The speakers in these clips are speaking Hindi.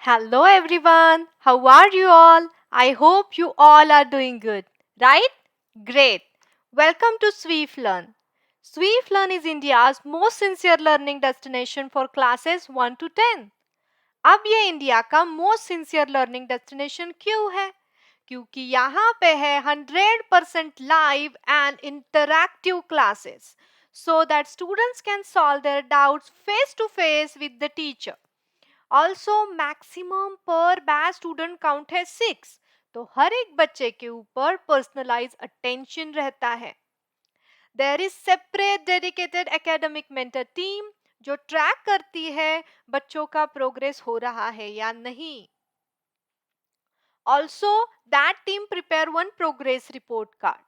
Hello everyone, how are you all? I hope you all are doing good, right? Great. Welcome to Swift Learn. Swift Learn is India's most sincere learning destination for classes 1 to 10. अब ये इंडिया का मोस्ट सिंसियर लर्निंग डेस्टिनेशन क्यों है? क्योंकि यहाँ पे है 100% live and interactive classes so that students can solve their doubts face to face with the teacher. Also maximum पर बैच स्टूडेंट काउंट है 6, तो हर एक बच्चे के ऊपर पर्सनलाइज अटेंशन रहता है. There is separate dedicated academic mentor team जो ट्रैक करती है बच्चों का प्रोग्रेस हो रहा है या नहीं. Also that team prepare one progress report card.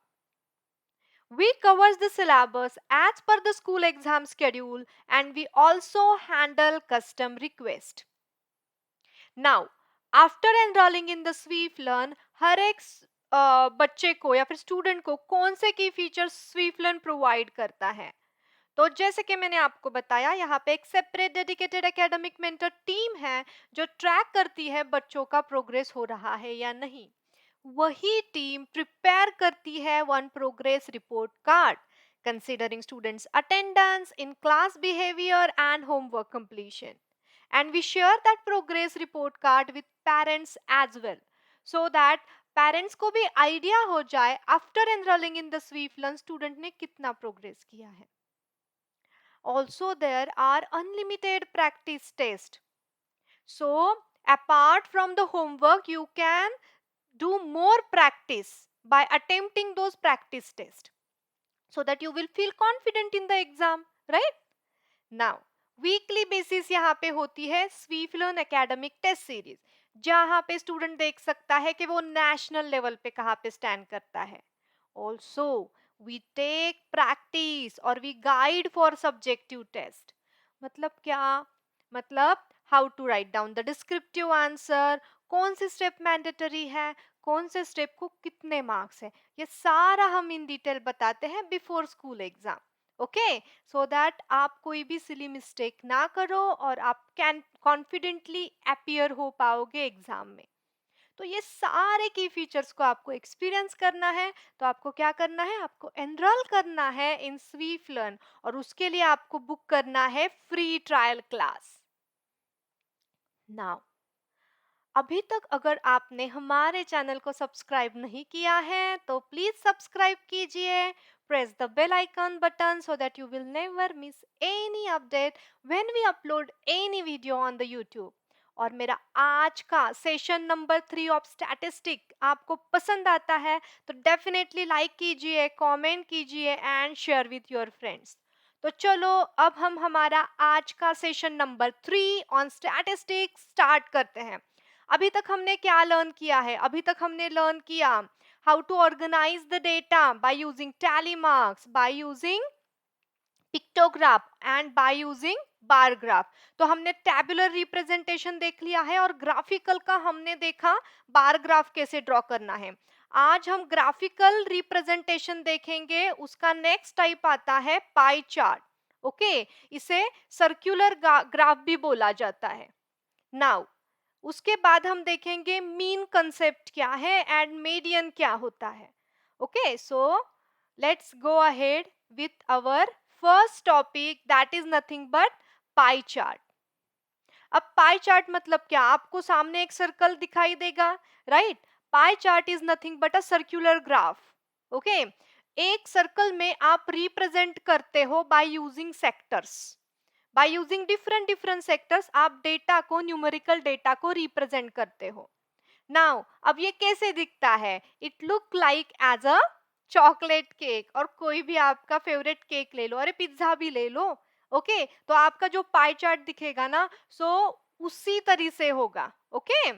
We covers the syllabus as per the school exam schedule and we also handle custom request. Now, after enrolling in the Swiflearn हर एक बच्चे को या फिर स्टूडेंट को कौन से की फीचर्स स्वीफ लर्न प्रोवाइड करता है. तो जैसे कि मैंने आपको बताया यहाँ पे एक separate dedicated academic mentor team है जो ट्रैक करती है बच्चों का प्रोग्रेस हो रहा है या नहीं. वही टीम प्रिपेयर करती है one progress report card considering students attendance in class behaviour and homework completion. And we share that progress report card with parents as well so that parents को भी आइडिया हो जाए after enrolling in the Swiflearn student ने कितना प्रोग्रेस किया है. Also there are unlimited practice test. So apart from the homework you can do more practice by attempting those practice tests so that you will feel confident in the exam, right? Now weekly basis यहाँ पे होती है स्वीफ लर्न एकेडमिक टेस्ट सीरीज जहाँ पे स्टूडेंट देख सकता है कि वो नेशनल लेवल पे कहाँ पे स्टैंड करता है. ऑल्सो वी टेक प्रैक्टिस और we guide for subjective test. मतलब क्या? मतलब how to write down the descriptive answer, कौन से स्टेप मैंडेटरी है, कौन से स्टेप को कितने मार्क्स है, ये सारा हम इन डिटेल बताते हैं before school exam. Okay, so that आप कोई भी सिली मिस्टेक ना करो और आप कैन कॉन्फिडेंटली अपीयर हो पाओगे एग्जाम में. तो ये सारे की फीचर्स को आपको एक्सपीरियंस करना है. तो आपको क्या करना है? आपको एनरोल करना है इन स्वीफ लर्न और उसके लिए आपको बुक करना है फ्री ट्रायल क्लास. नाउ अभी तक अगर आपने हमारे चैनल को सब्सक्राइब नहीं किया है तो प्लीज सब्सक्राइब कीजिए. Press the bell icon button so that you will never miss any update when we upload any video on the YouTube. और मेरा आज का सेशन नंबर 3 ऑफ स्टैटिस्टिक आपको पसंद आता है तो डेफिनेटली लाइक कीजिए, कमेंट कीजिए and share with your friends. तो चलो अब हम हमारा आज का session number 3 on statistics start करते हैं. अभी तक हमने क्या लर्न किया है? अभी तक हमने लर्न किया how to organise the data by using tally marks, by using pictograph and by using bar graph. तो हमने टैबुलर रिप्रेजेंटेशन देख लिया है और ग्राफिकल का हमने देखा बार ग्राफ कैसे ड्रॉ करना है. आज हम ग्राफिकल रिप्रेजेंटेशन देखेंगे. उसका नेक्स्ट टाइप आता है पाई चार्ट. ओके, इसे सर्कुलर ग्राफ भी बोला जाता है. नाउ उसके बाद हम देखेंगे मीन कंसेप्ट क्या है एंड मीडियन क्या होता है. Okay, so let's go ahead with our first topic that is nothing but pie chart. अब पाई चार्ट मतलब क्या? आपको सामने एक सर्कल दिखाई देगा, right? Pie chart is nothing but a circular graph. Okay, एक सर्कल में आप रिप्रेजेंट करते हो by using sectors. By using different different sectors आप डेटा को, न्यूमेरिकल डेटा को रिप्रेजेंट करते हो. नाउ अब ये कैसे दिखता है? It look like as a chocolate cake. और कोई भी आपका फेवरेट केक ले लो, अरे पिज्जा भी ले लो. ओके, तो आपका जो पाई चार्ट दिखेगा ना, सो उसी तरह से होगा. Okay,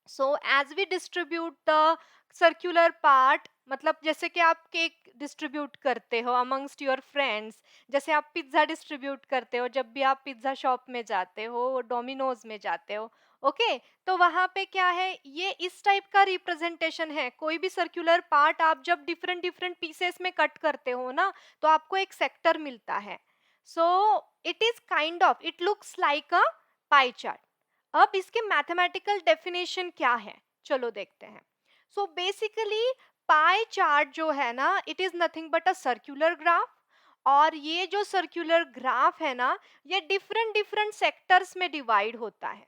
so as we distribute the circular part, मतलब जैसे कि आप केक डिस्ट्रीब्यूट करते हो अमंगस्ट योर फ्रेंड्स, जैसे आप पिज्ज़ा डिस्ट्रीब्यूट करते हो जब भी आप पिज्ज़ा शॉप में जाते हो, डोमिनोज में जाते हो. ओके, तो वहाँ पे क्या है? ये इस टाइप का रिप्रेजेंटेशन है. कोई भी सर्कुलर पार्ट आप जब डिफरेंट डिफरेंट पीसेस में कट करते हो ना, तो आपको एक सेक्टर मिलता है. So it is kind of, it looks like a pi chart. अब इसके मैथमेटिकल डेफिनेशन क्या है, चलो देखते हैं। सो बेसिकली पाई चार्ट जो है ना, it is nothing but a circular graph. और ये जो सर्कुलर ग्राफ है ना, ये डिफरेंट डिफरेंट सेक्टर्स में डिवाइड होता है।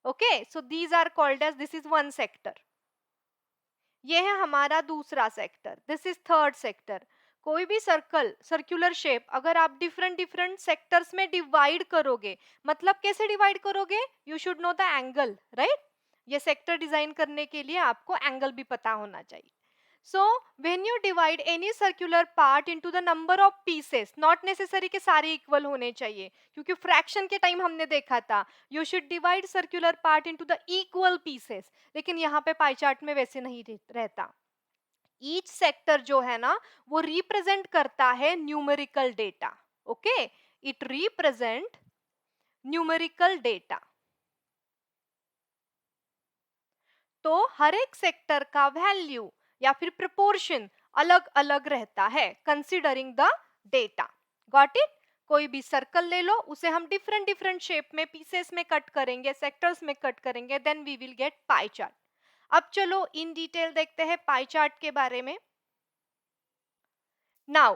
Okay, so these are called as, this is one sector, ये है हमारा दूसरा sector, this is third sector. कोई भी सर्कल, सर्कुलर शेप अगर आप डिफरेंट डिफरेंट सेक्टर्स में डिवाइड करोगे, मतलब कैसे डिवाइड करोगे, you should know the angle, right. ये सेक्टर डिजाइन करने के लिए आपको एंगल भी पता होना चाहिए। So when you divide any circular part into the number of pieces, not necessary के सारे इक्वल होने चाहिए, क्योंकि फ्रैक्शन के टाइम हमने देखा था you should divide circular part into the equal pieces, लेकिन यहाँ पे पाई चार्ट में वैसे नहीं रहता। ईच सेक्टर जो है ना, वो रिप्रेजेंट करता है numerical data. Okay, it represent numerical data. तो हर एक सेक्टर का वैल्यू या फिर प्रोपोर्शन अलग अलग रहता है, considering the data. Got it. कोई भी सर्कल ले लो, उसे हम डिफरेंट डिफरेंट शेप में, पीसेस में कट करेंगे, सेक्टर्स में कट करेंगे, then we will get pie chart. अब चलो इन डिटेल देखते हैं पाई चार्ट के बारे में। नाउ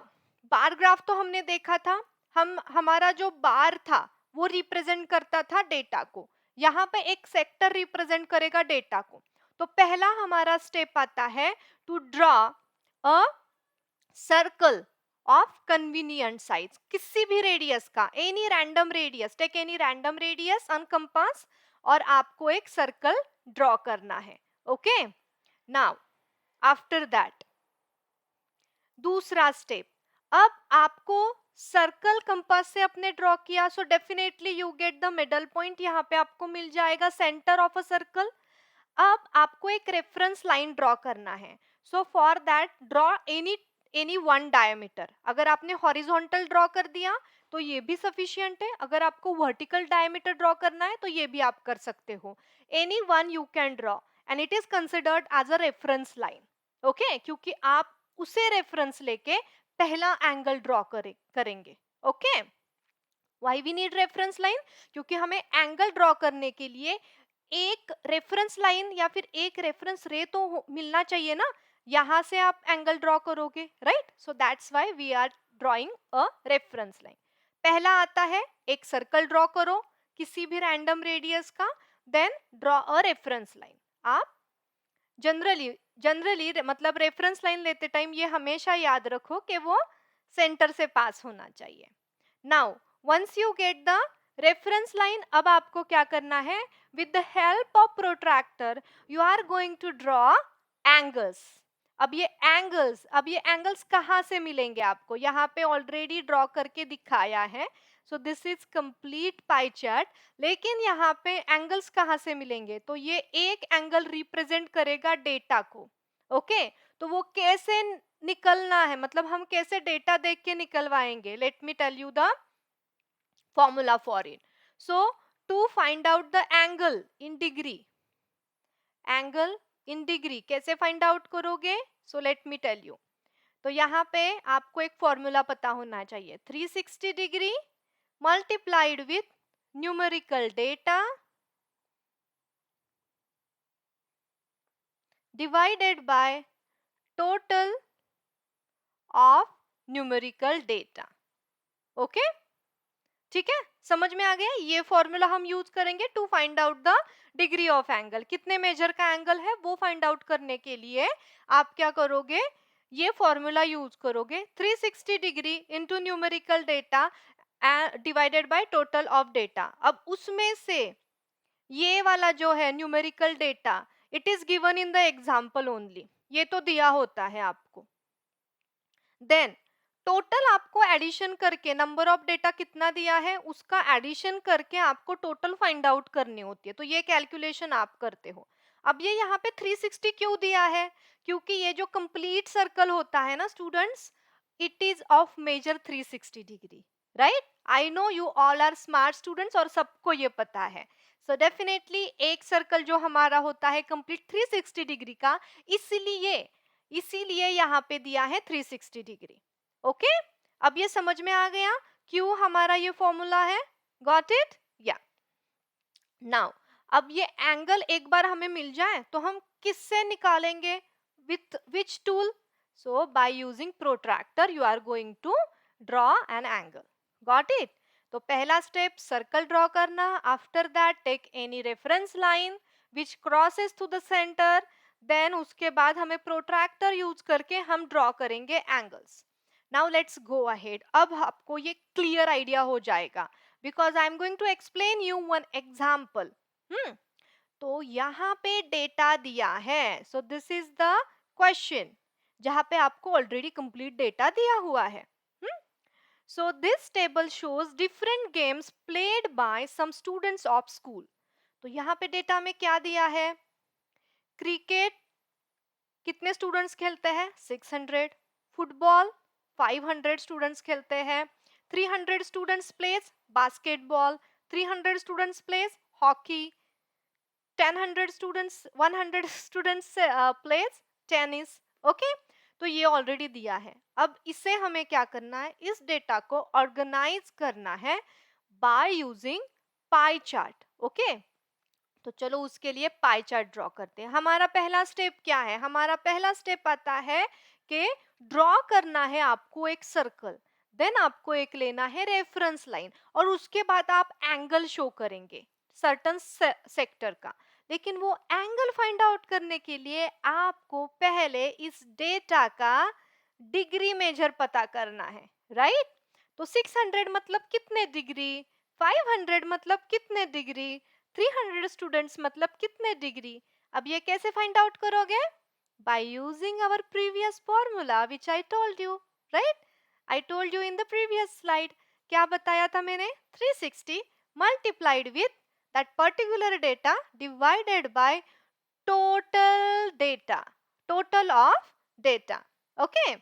बार ग्राफ तो हमने देखा था, हमारा जो बार था वो रिप्रेजेंट करता था डेटा को, यहाँ पे एक सेक्टर रिप्रेजेंट करेगा डेटा को। तो पहला हमारा स्टेप आता है to draw a circle of convenient size, किसी भी रेडियस का, any random radius, take any random radius on compass, और आपको एक सर्कल ड्रॉ करना है। ओके, नाउ आफ्टर दैट दूसरा स्टेप, अब आपको सर्कल कंपास से अपने ड्रॉ किया, so definitely you get the middle point, यहाँ पे आपको मिल जाएगा सेंटर ऑफ अ सर्कल। अब आपको एक रेफरेंस लाइन ड्रॉ करना है। So for that draw any one diameter. अगर आपने हॉरिजॉन्टल ड्रॉ कर दिया तो ये भी सफिशिएंट है, अगर आपको वर्टिकल डायमीटर ड्रॉ करना है तो ये भी आप कर सकते हो। Any one you can draw and it is considered as a reference line. Okay, क्योंकि आप उसे रेफरेंस लेके पहला एंगल ड्रॉ करेंगे। Okay, why we need reference line, क्योंकि हमें एंगल ड्रॉ करने के लिए एक रेफरेंस लाइन या फिर एक रेफरेंस रे तो मिलना चाहिए ना, यहां से आप एंगल ड्रॉ करोगे, right. So that's why we are drawing a reference line. पहला आता है एक सर्कल ड्रॉ करो किसी भी रैंडम रेडियस का, then draw a reference line. आप जनरली जनरली मतलब रेफरेंस लाइन लेते टाइम ये हमेशा याद रखो कि वो सेंटर से पास होना चाहिए। Now once you get the reference line, अब आपको क्या करना है, with the help of protractor you are going to draw angles. अब ये एंगल्स कहाँ से मिलेंगे आपको, यहाँ पे ऑलरेडी ड्रॉ करके दिखाया है। So this is complete pie chart, लेकिन यहाँ पे एंगल्स कहाँ से मिलेंगे, तो ये एक एंगल रिप्रेजेंट करेगा डेटा को। ओके, तो वो कैसे निकलना है, मतलब हम कैसे डेटा देख के निकलवाएंगे, let me tell you the formula for it. So to find out the angle in degree, angle in degree कैसे फाइंड आउट करोगे, so let me tell you. तो यहाँ पे आपको एक फॉर्मूला पता होना चाहिए, 360 degree multiplied with numerical data divided by total of numerical data. Okay, ठीक है, समझ में आ गया। ये फॉर्मूला हम यूज करेंगे to find out the degree of angle, कितने मेजर का एंगल है वो फाइंड आउट करने के लिए आप क्या करोगे, ये फॉर्मूला यूज करोगे, 360 degree into numerical data divided by total of data. अब उसमें से ये वाला जो है numerical data, it is given in the example only, ये तो दिया होता है आपको। देन टोटल आपको एडिशन करके, नंबर ऑफ डेटा कितना दिया है उसका एडिशन करके आपको टोटल फाइंड आउट करनी होती है, तो ये कैलकुलेशन आप करते हो। अब ये यहाँ पे 360 क्यों दिया है, क्योंकि ये जो कंप्लीट सर्कल होता है ना students, it is of measure 360 degree, right. I know you all are smart students और सबको ये पता है। सो डेफिनेटली एक सर्कल जो हमारा होता है कंप्लीट 360 डिग्री का, इसीलिए यहाँ पे दिया है 360 डिग्री। ओके, अब ये समझ में आ गया क्यों हमारा ये फॉर्मूला है, गॉट इट, या। नाउ अब ये एंगल एक बार हमें मिल जाए तो हम किससे निकालेंगे? With which tool? So by using protractor you are going to draw an angle. Got it? तो पहला स्टेप सर्कल ड्रॉ करना, after that take any reference line which crosses to the centre, then उसके बाद हमें प्रोट्रैक्टर यूज करके हम ड्रॉ करेंगे angles. Now let's go ahead. अब आपको ये क्लियर आइडिया हो जाएगा because I am going to explain you one example. तो यहाँ पे डेटा दिया है, so this is the question जहाँ पे आपको ऑलरेडी कंप्लीट डेटा दिया हुआ है। So this table shows different games played by some students of school. तो यहाँ पे डेटा में क्या दिया है? क्रिकेट कितने स्टूडेंट्स खेलते हैं? 600। फुटबॉल 500 स्टूडेंट्स खेलते हैं। 300 students plays basketball. 300 students plays hockey. 100 students 100 students plays tennis. Okay, तो ये ऑलरेडी दिया है। अब इसे हमें क्या करना है? इस डेटा को ऑर्गेनाइज करना है by using pie chart. Okay, तो चलो उसके लिए पाई चार्ट ड्रॉ करते हैं। हमारा पहला स्टेप क्या है? हमारा पहला स्टेप आता है कि ड्रॉ करना है आपको एक सर्कल, देन आपको एक लेना है रेफरेंस लाइन और उसके बाद आप एंगल शो करेंगे सर्टन सेक्टर का। लेकिन वो एंगल फाइंड आउट करने के लिए आपको पहले इस डेटा का डिग्री मेजर पता करना है, राइट? तो 600 मतलब कितने डिग्री, 500 मतलब कितने डिग्री, 300 स्टूडेंट्स मतलब कितने डिग्री। अब ये कैसे फाइंड आउट करोगे? By using our previous formula which I told you, right? I told you in the previous slide. क्या बताया था मैंने? 360 multiplied with that particular data divided by total data, total of data. Okay,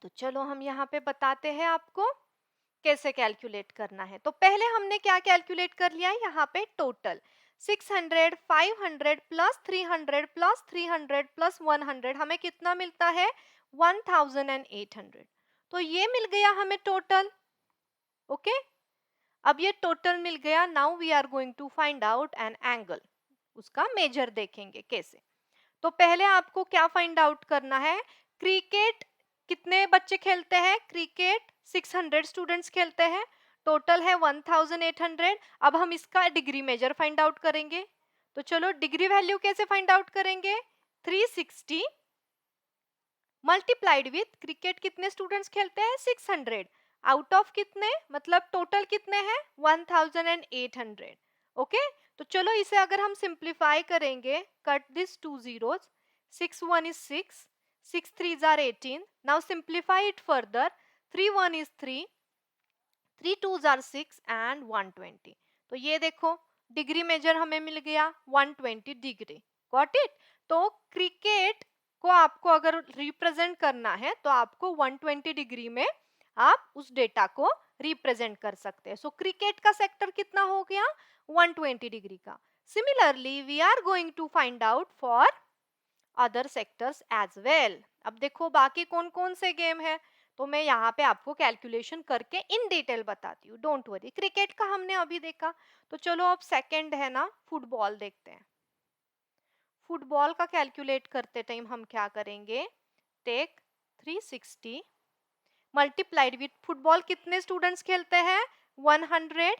तो चलो हम यहाँ पे बताते हैं आपको कैसे कैलकुलेट करना है। तो पहले हमने क्या कैलकुलेट कर लिया है? यहाँ पे टोटल 600 500 प्लस 300 प्लस 300 प्लस 100 हमें कितना मिलता है? 1800। तो ये मिल गया हमें टोटल। ओके, अब ये टोटल मिल गया। Now we are going to find out an angle, उसका मेजर देखेंगे कैसे। तो पहले आपको क्या फाइंड आउट करना है? क्रिकेट कितने बच्चे खेलते हैं? क्रिकेट 600 स्टूडेंट्स खेलते हैं, टोटल है 1800। अब हम इसका डिग्री मेजर फाइंड आउट करेंगे। तो चलो डिग्री वैल्यू कैसे फाइंड आउट करेंगे? 360 मल्टीप्लाइड विथ क्रिकेट कितने स्टूडेंट्स खेलते हैं? 600 आउट ऑफ कितने, मतलब टोटल कितने हैं? 1800। ओके, तो चलो इसे अगर हम सिंप्लीफाई करेंगे, cut this two zeros, 6 1 is 6, 6 3s are 18। Now simplify it further, 3 1 is 3, 3 2s are 6 and 120। तो ये देखो डिग्री मेजर हमें मिल गया 120 डिग्री। Got it? तो क्रिकेट को आपको अगर रिप्रेजेंट करना है तो आपको 120 डिग्री में आप उस डेटा को रिप्रेजेंट कर सकते हैं। सो क्रिकेट का सेक्टर कितना हो गया? 120 डिग्री का। Similarly we are going to find out for other sectors as well. अब देखो बाकी कौन कौन से गेम है, तो मैं यहाँ पे आपको कैलकुलेशन करके इन डिटेल बताती हूँ, डोंट वरी। क्रिकेट का हमने अभी देखा, तो चलो अब सेकंड है ना, फुटबॉल देखते हैं। फुटबॉल का कैलकुलेट करते टाइम हम क्या करेंगे? टेक 360 मल्टीप्लाइड विथ फुटबॉल कितने स्टूडेंट्स खेलते हैं? 100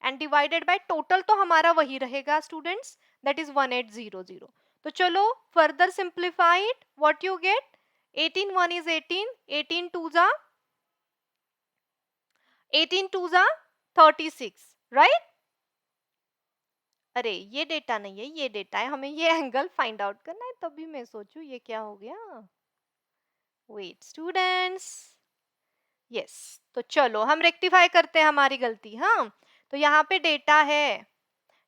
एंड डिवाइडेड बाय टोटल, तो हमारा वही रहेगा स्टूडेंट्स, दैट इज 1800। तो चलो further simplify it, what you gate? 18 1 is 18, 18 2 जा 18 2 जा 36, राइट? अरे ये डेटा नहीं है, ये डेटा है, हमें ये एंगल फाइंड आउट करना है। तभी मैं सोचू ये क्या हो गया। वेट स्टूडेंट्स, यस, तो चलो हम रेक्टिफाई करते हैं हमारी गलती। हाँ, तो यहाँ पे डेटा है,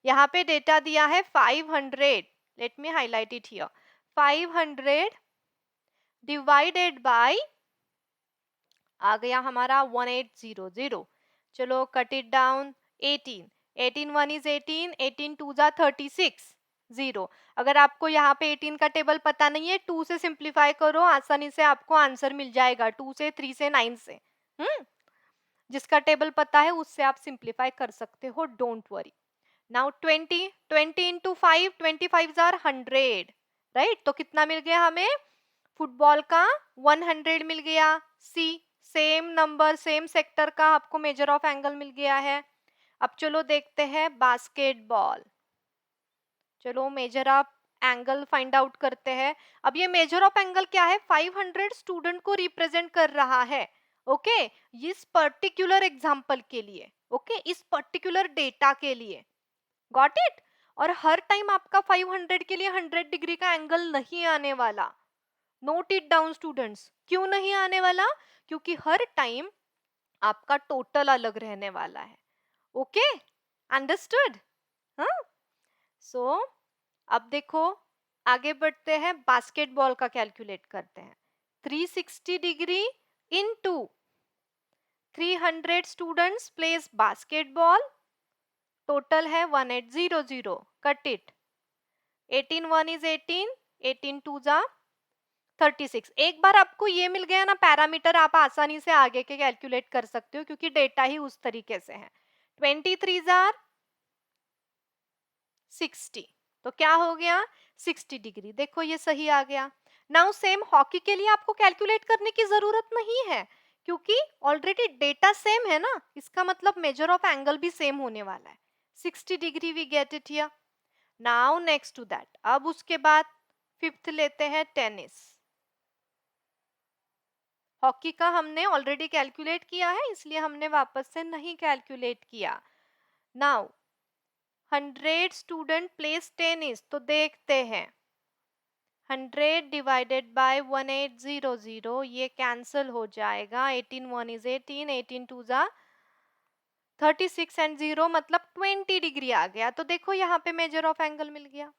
यहाँ पे डेटा दिया है 500। Let me highlight it here. 500 divided by आ गया हमारा 1800। चलो कट इट डाउन, 18 18 1 is 18, 18 2 जा 36, 0। अगर आपको यहाँ पे 18 का टेबल पता नहीं है, 2 से सिंप्लीफाई करो, आसानी से आपको आंसर मिल जाएगा, 2 से 3 से 9 से। जिसका टेबल पता है उससे आप सिंप्लीफाई कर सकते हो, don't worry. Now 20 into 5, 25 are 100, right? तो कितना मिल गया हमें? फुटबॉल का 100 मिल गया। सी, सेम नंबर सेम सेक्टर का आपको मेजर ऑफ एंगल मिल गया है। अब चलो देखते हैं बास्केटबॉल। चलो major of angle find out करते हैं। अब ये मेजर ऑफ एंगल क्या है? 500 स्टूडेंट को रिप्रेजेंट कर रहा है। ओके, इस पर्टिकुलर एग्जाम्पल के लिए, ओके, इस पर्टिकुलर डेटा के लिए। Got it? और हर टाइम आपका 500 के लिए 100 डिग्री का एंगल नहीं आने वाला। Note it down students. क्यों नहीं आने वाला? क्योंकि हर टाइम आपका टोटल अलग रहने वाला है। Okay, understood? हाँ, सो अब देखो, आगे बढ़ते हैं, बास्केटबॉल का कैलकुलेट करते हैं। 360 degree into 300 students place basketball, total है 1800। कट इट, 18 1 इज 18, 18 2 जा 36। एक बार आपको ये मिल गया ना पैरामीटर, आप आसानी से आगे के कैलकुलेट कर सकते हो क्योंकि डेटा ही उस तरीके से है। 23 जार 60, तो क्या हो गया? 60 डिग्री। देखो ये सही आ गया। नाउ सेम हॉकी के लिए आपको कैलकुलेट करने की जरूरत नहीं है क्योंकि ऑलरेडी डेटा सेम है ना, इसका मतलब मेजर ऑफ एंगल भी सेम होने वाला है। 60 degree we get it here. Now next to that, अब उसके बाद फिफ्थ लेते हैं टेनिस। हॉकी का हमने ऑलरेडी कैलकुलेट किया है इसलिए हमने वापस से नहीं कैलकुलेट किया। नाउ 100 स्टूडेंट प्लेस टेनिस, तो देखते हैं 100 डिवाइडेड बाय 1800, ये कैंसिल हो जाएगा। 18 1 इज 18, 18 2 जा 36 एंड 0 मतलब 20 डिग्री आ गया। तो देखो यहाँ पे मेजर ऑफ एंगल मिल गया।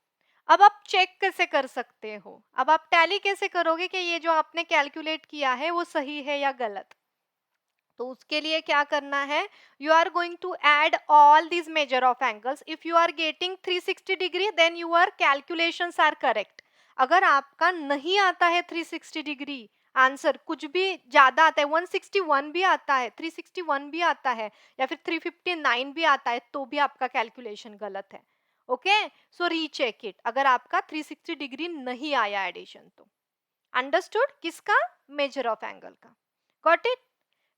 अब आप चेक कैसे कर सकते हो? अब आप टैली कैसे करोगे कि ये जो आपने कैलकुलेट किया है वो सही है या गलत? तो उसके लिए क्या करना है? You are going to add all these measure of angles. If you are getting 360 degree then your calculations are correct. अगर आपका नहीं आता है 360 डिग्री आंसर, कुछ भी ज्यादा आता है, 161 भी आता है, 361 भी आता है या फिर 359 भी आता है, तो भी आपका कैलकुलेशन गलत है। ओके, सो रीचेक इट अगर आपका 360 डिग्री नहीं आया एडिशन तो। अंडरस्टूड? किसका? मेजर ऑफ एंगल का। Got it?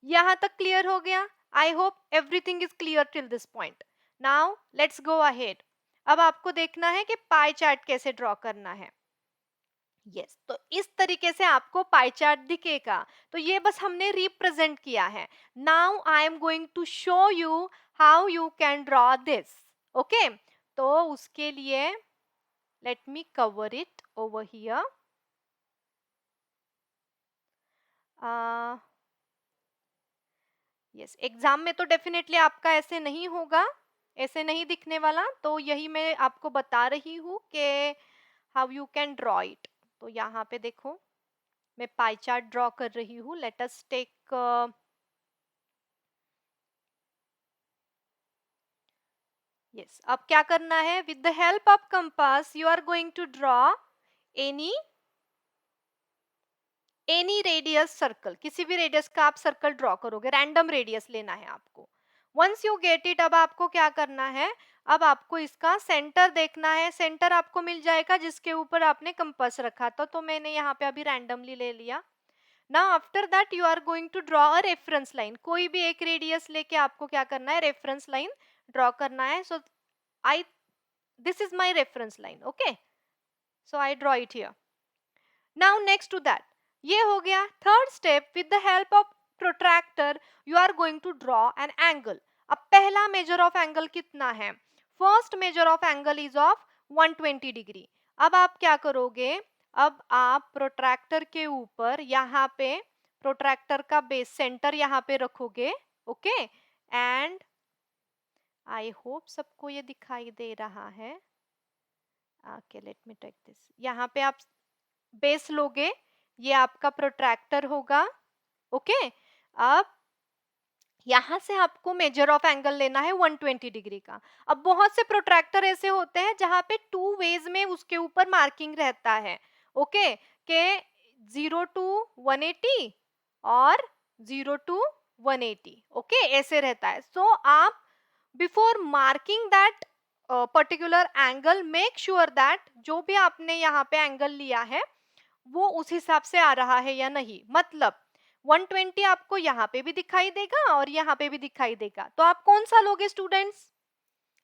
यहाँ तक क्लियर हो गया? I hope everything is clear till this point. Now let's go ahead. अब आपको देखना है कि पाई चार्ट कैसे ड्रॉ करना है। यस, तो इस तरीके से आपको पाई चार्ट दिखेगा। तो ये बस हमने रिप्रेजेंट किया है। Now I am going to show you how you can draw this. Okay, तो उसके लिए let me cover it over here. Yes, exam में तो डेफिनेटली आपका ऐसे नहीं होगा, ऐसे नहीं दिखने वाला। तो यही मैं आपको बता रही हूँ कि how you can draw it. तो यहाँ पे देखो, मैं पाई चार्ट ड्रॉ कर रही हूँ। लेट अस टेक यस, अब क्या करना है? With the help of compass you are going to draw any radius circle. किसी भी रेडियस का आप सर्कल ड्रॉ करोगे, रैंडम रेडियस लेना है आपको। वंस यू गेट इट, अब आपको क्या करना है? अब आपको इसका सेंटर देखना है। सेंटर आपको मिल जाएगा जिसके ऊपर आपने कंपास रखा था। तो मैंने यहाँ पे अभी रैंडमली ले लिया। Now after that you are going to draw a reference line. कोई भी एक रेडियस लेके आपको क्या करना है? रेफरेंस लाइन ड्रॉ करना है। So I this is my reference line. Okay, so I draw it here. Now next to that, ये हो गया। Third step, with the help of protractor you are going to draw an angle. अब पहला मेजर ऑफ एंगल कितना है? First measure of angle is of 120 degree. अब आप क्या करोगे? अब आप प्रोट्रैक्टर के ऊपर यहाँ पे प्रोट्रैक्टर का बेस सेंटर यहाँ पे रखोगे। ओके, एंड आई होप सबको ये दिखाई दे रहा है। Okay, let me take this. यहाँ पे आप बेस लोगे, ये आपका प्रोट्रैक्टर होगा। ओके, अब यहां से आपको मेजर ऑफ एंगल लेना है 120 डिग्री का। अब बहुत से प्रोट्रैक्टर ऐसे होते हैं जहां पे 2 वेज में उसके ऊपर मार्किंग रहता है। ओके, के 0 to 180 और 0 to 180। ओके, ऐसे रहता है। सो आप before marking that particular angle, make sure that जो भी आपने यहाँ पे एंगल लिया है वो उस हिसाब से आ रहा है या नहीं। मतलब 120 आपको यहाँ पे भी दिखाई देगा और यहाँ पे भी दिखाई देगा, तो आप कौन सा लोगे students?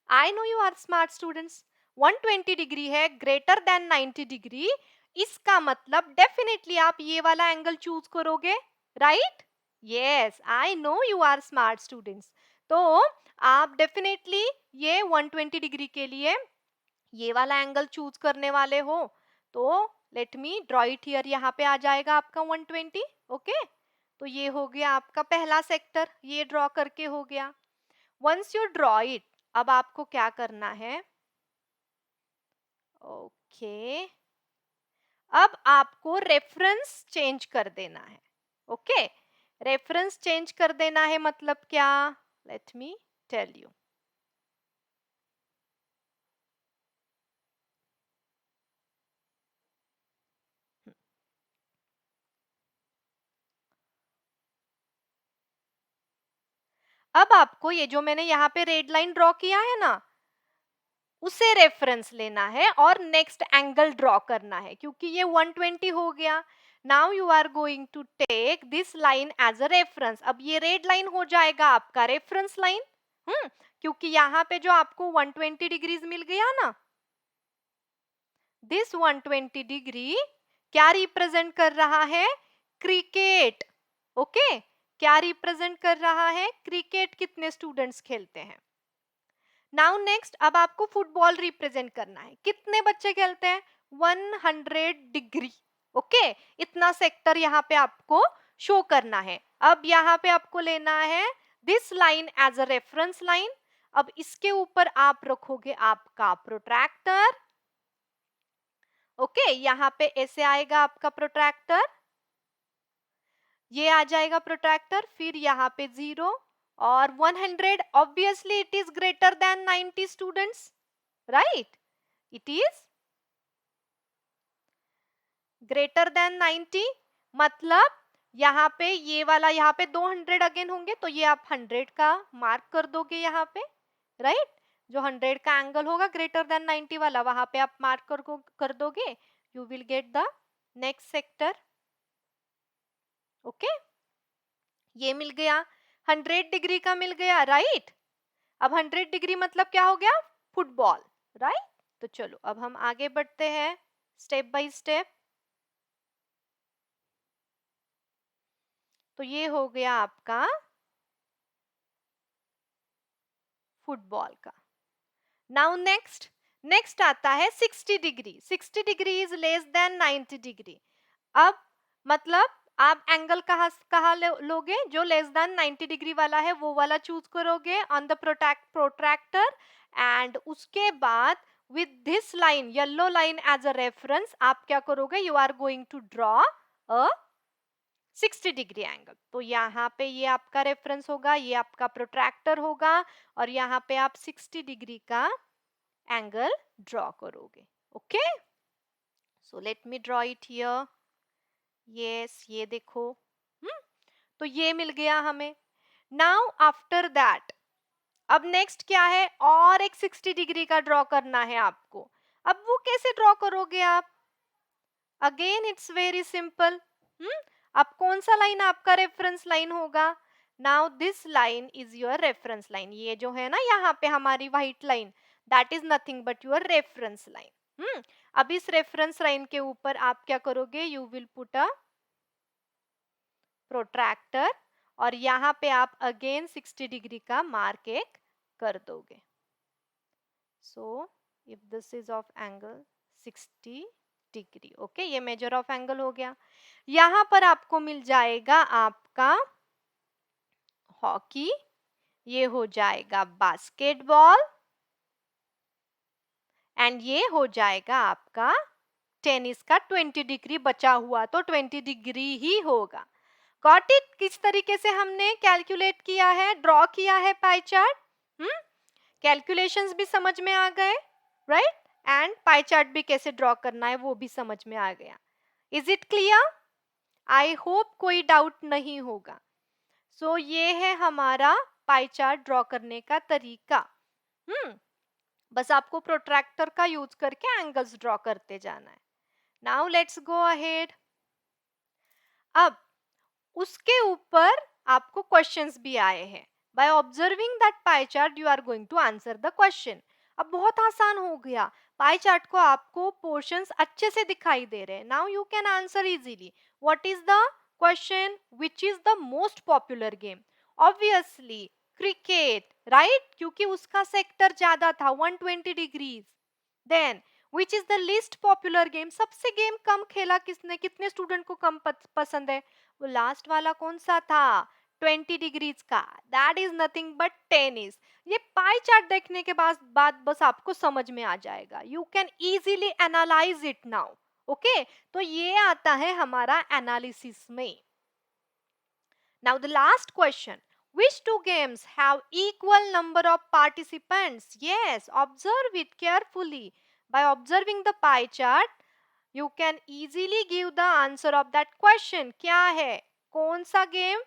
I know you are smart students. 120 degree है ग्रेटर देन 90 डिग्री, इसका मतलब डेफिनेटली आप ये वाला एंगल चूज करोगे, right? Yes, I know you are smart students. तो आप डेफिनेटली ये 120 डिग्री के लिए ये वाला एंगल चूज करने वाले हो। तो let me draw it here, यहाँ पे आ जाएगा आपका 120। ओके, तो ये हो गया आपका पहला सेक्टर, ये ड्रॉ करके हो गया। वंस यू ड्रॉ इट, अब आपको क्या करना है? ओके, अब आपको रेफरेंस चेंज कर देना है। ओके, रेफरेंस चेंज कर देना है मतलब क्या? Let me tell you. अब आपको ये जो मैंने यहाँ पे रेड लाइन ड्रॉ किया है ना, उसे रेफरेंस लेना है और नेक्स्ट एंगल ड्रॉ करना है, क्योंकि ये 120 हो गया। Now you are going to take this line as a reference. अब ये रेड लाइन हो जाएगा आपका रेफरेंस लाइन। क्योंकि यहाँ पे जो आपको 120 डिग्रीज मिल गया ना, दिस 120 डिग्री क्या रिप्रेजेंट कर रहा है? क्रिकेट। ओके, क्या रिप्रेजेंट कर रहा है? क्रिकेट कितने स्टूडेंट्स खेलते हैं? नाउ नेक्स्ट, अब आपको फुटबॉल रिप्रेजेंट करना है। कितने बच्चे खेलते हैं? 100 डिग्री। ओके, इतना सेक्टर यहाँ पे आपको शो करना है। अब यहाँ पे आपको लेना है this line as a reference line. अब इसके ऊपर आप रखोगे आपका प्रोट्रैक्टर। ओके, यहाँ पे ऐसे आएगा आपका प्रोट्रैक्टर, ये आ जाएगा प्रोट्रैक्टर, फिर यहाँ पे 0 और 100। Obviously it is greater than 90 students, right? It is greater than 90, मतलब यहाँ पे ये वाला, यहाँ पे 200 अगेन होंगे, तो ये आप 100 का मार्क कर दोगे यहाँ पे, राइट? जो 100 का एंगल होगा ग्रेटर देन 90 वाला, वहां पे आप मार्क कर दोगे। You will get the next sector. Okay, ये मिल गया, 100 डिग्री का मिल गया, राइट? अब 100 डिग्री मतलब क्या हो गया? Football, right? तो चलो अब हम आगे बढ़ते हैं स्टेप बाय स्टेप। तो ये हो गया आपका फुटबॉल का। नाउ नेक्स्ट आता है 60 degree. 60 degree is less than 90 degree. अब मतलब आप एंगल कहाँ लोगे? जो लेस देन 90 डिग्री वाला है वो वाला चूज करोगे ऑन द प्रोट्रैक्टर। एंड उसके बाद with this line, yellow line as a reference, आप क्या करोगे? You are going to draw a 60 degree angle. तो यहाँ पे ये आपका रेफरेंस होगा, ये आपका प्रोट्रैक्टर होगा, और यहाँ पे आप 60 डिग्री का एंगल ड्रॉ करोगे। Okay, so let me draw it here. Yes, ये देखो। हम्म तो ये मिल गया हमें। नाउ आफ्टर दैट, अब नेक्स्ट क्या है? और एक 60 डिग्री का ड्रॉ करना है आपको। अब वो कैसे ड्रॉ करोगे आप? Again it's very simple. अब कौन सा लाइन आपका रेफरेंस लाइन होगा? Now this line is your reference line. ये जो है ना यहाँ पे हमारी white line, that is nothing but your reference line. अब इस रेफरेंस लाइन के ऊपर आप क्या करोगे? You will put a protractor, और यहाँ पे आप अगेन 60 डिग्री का मार्क एक कर दोगे। So if this is of angle 60 degree, okay, ये मेजर ऑफ एंगल हो गया। यहाँ पर आपको मिल जाएगा आपका हॉकी, ये हो जाएगा बास्केटबॉल, एंड ये हो जाएगा आपका टेनिस का 20 डिग्री बचा हुआ, तो 20 डिग्री ही होगा। Got it? किस तरीके से हमने कैलकुलेट किया है, ड्रॉ किया है पाई चार्ट? कैलकुलेशंस भी समझ में आ गए, राइट? एंड पाई चार्ट भी कैसे ड्रॉ करना है वो भी समझ में आ गया। Is it clear? I hope कोई डाउट नहीं होगा। सो ये है हमारा पाई चार्ट ड्रॉ करने का तरीका। बस आपको प्रोट्रैक्टर का यूज करके एंगल्स ड्रॉ करते जाना है. Now let's go ahead. अब उसके ऊपर आपको क्वेश्चंस भी आए हैं. By observing that pie chart you are going to answer the question. अब बहुत आसान हो गया. पाई चार्ट को आपको पोर्शंस अच्छे से दिखाई दे रहे हैं. Now you can answer easily. What is the question? Which is the most popular game? Obviously cricket, right? क्योंकि उसका सेक्टर ज्यादा था, 120 degrees. Then which is the least popular game? सबसे गेम कम खेला किसने? कितने स्टूडेंट को कम पसंद है? वो लास्ट वाला कौन सा था? 20 डिग्रीज का. That is nothing but tennis. ये पाई चार्ट देखने के बाद बात बस आपको समझ में आ जाएगा. You can easily analyse it now. Okay, तो ये आता है हमारा एनालिसिस में. Now the last question. Which two games have equal number of participants? Yes, observe it carefully. By observing the pie chart, you can easily give the answer of that question. क्या है? कौन सा गेम